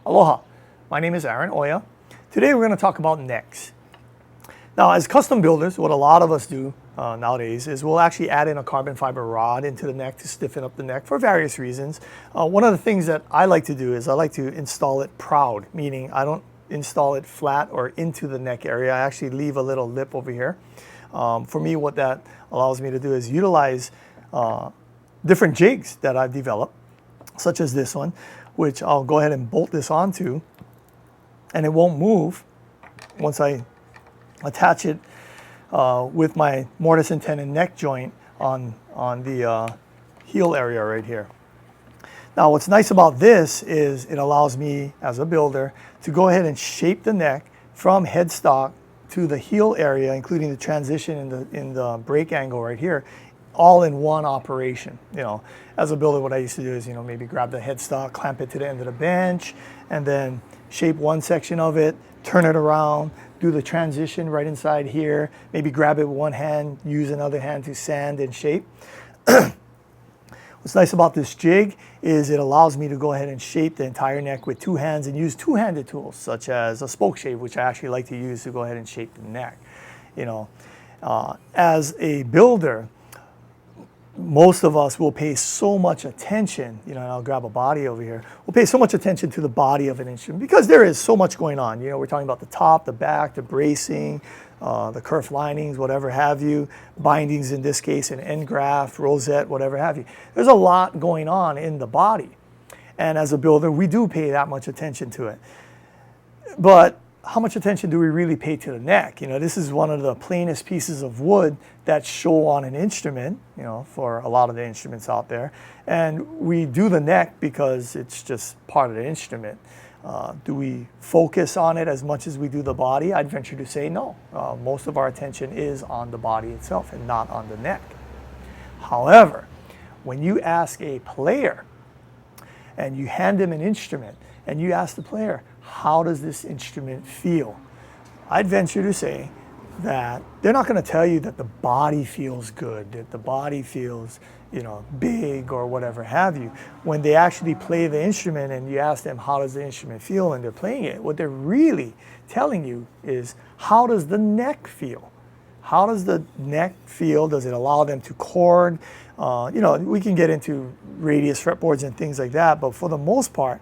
Aloha, my name is Aaron Oya. Today we're going to talk about necks. Now, as custom builders, what a lot of us do nowadays is we'll actually add in a carbon fiber rod into the neck to stiffen up the neck for various reasons. One of the things that I like to do is I like to install it proud, meaning I don't install it flat or into the neck area. I actually leave a little lip over here. For me, what that allows me to do is utilize different jigs that I've developed, such as this one, which I'll go ahead and bolt this onto, and it won't move once I attach it with my mortise and tenon neck joint on the heel area right here. Now, what's nice about this is it allows me as a builder to go ahead and shape the neck from headstock to the heel area, including the transition in the break angle right here, all in one operation. You know, as a builder, what I used to do is, maybe grab the headstock, clamp it to the end of the bench, and then shape one section of it, turn it around, do the transition right inside here, maybe grab it with one hand, use another hand to sand and shape. What's nice about this jig is it allows me to go ahead and shape the entire neck with two hands and use two-handed tools, such as a spoke shave, which I actually like to use to go ahead and shape the neck. As a builder, most of us will pay so much attention, and I'll grab a body over here, we'll pay so much attention to the body of an instrument because there is so much going on. We're talking about the top, the back, the bracing, the kerf linings, whatever have you, bindings in this case, an end graft, rosette, whatever have you. There's a lot going on in the body. And as a builder, we do pay that much attention to it. But how much attention do we really pay to the neck? This is one of the plainest pieces of wood that show on an instrument, for a lot of the instruments out there. And we do the neck because it's just part of the instrument. Do we focus on it as much as we do the body? I'd venture to say no. Most of our attention is on the body itself and not on the neck. However, when you ask a player and you hand them an instrument and you ask the player, how does this instrument feel? I'd venture to say that they're not going to tell you that the body feels good, that the body feels, big or whatever have you. When they actually play the instrument and you ask them how does the instrument feel and they're playing it, what they're really telling you is how does the neck feel? How does the neck feel? Does it allow them to chord? We can get into radius fretboards and things like that, but for the most part,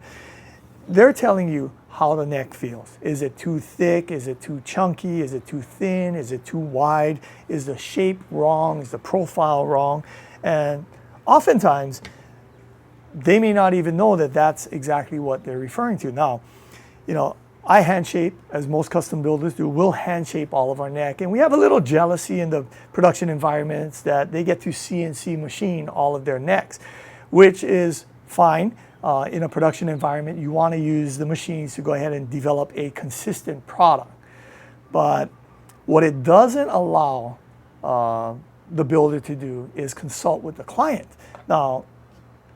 they're telling you how the neck feels. Is it too thick? Is it too chunky? Is it too thin? Is it too wide? Is the shape wrong? Is the profile wrong? And oftentimes, they may not even know that that's exactly what they're referring to. Now, I hand shape, as most custom builders do. We'll hand shape all of our neck. And we have a little jealousy in the production environments that they get to CNC machine all of their necks, which is fine. In a production environment, you want to use the machines to go ahead and develop a consistent product. But what it doesn't allow the builder to do is consult with the client. Now,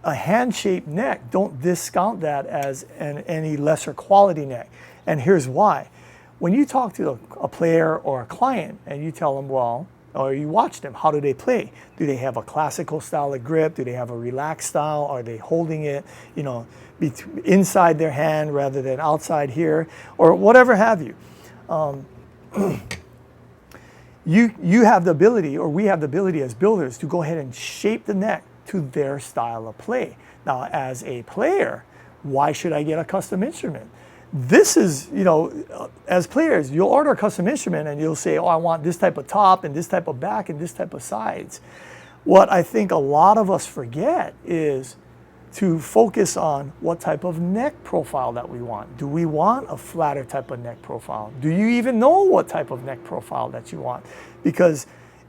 a hand-shaped neck, don't discount that as any lesser quality neck. And here's why. When you talk to a player or a client and you tell them, or you watch them, how do they play? Do they have a classical style of grip? Do they have a relaxed style? Are they holding it, inside their hand rather than outside here, or whatever have you? You have the ability, or we have the ability as builders to go ahead and shape the neck to their style of play. Now, as a player, why should I get a custom instrument? This is, as players, you'll order a custom instrument and you'll say, I want this type of top and this type of back and this type of sides. What I think a lot of us forget is to focus on what type of neck profile that we want. Do we want a flatter type of neck profile? Do you even know what type of neck profile that you want? Because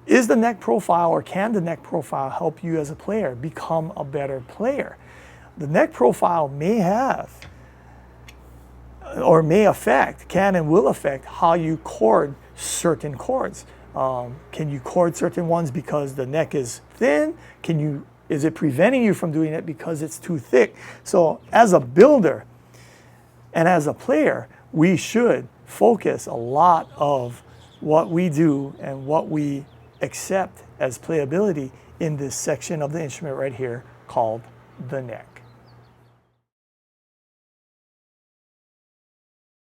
is the neck profile, or can the neck profile help you as a player become a better player? The neck profile may have or may affect, can and will affect how you chord certain chords. Can you chord certain ones because the neck is thin? Is it preventing you from doing it because it's too thick? So as a builder and as a player, we should focus a lot of what we do and what we accept as playability in this section of the instrument right here called the neck.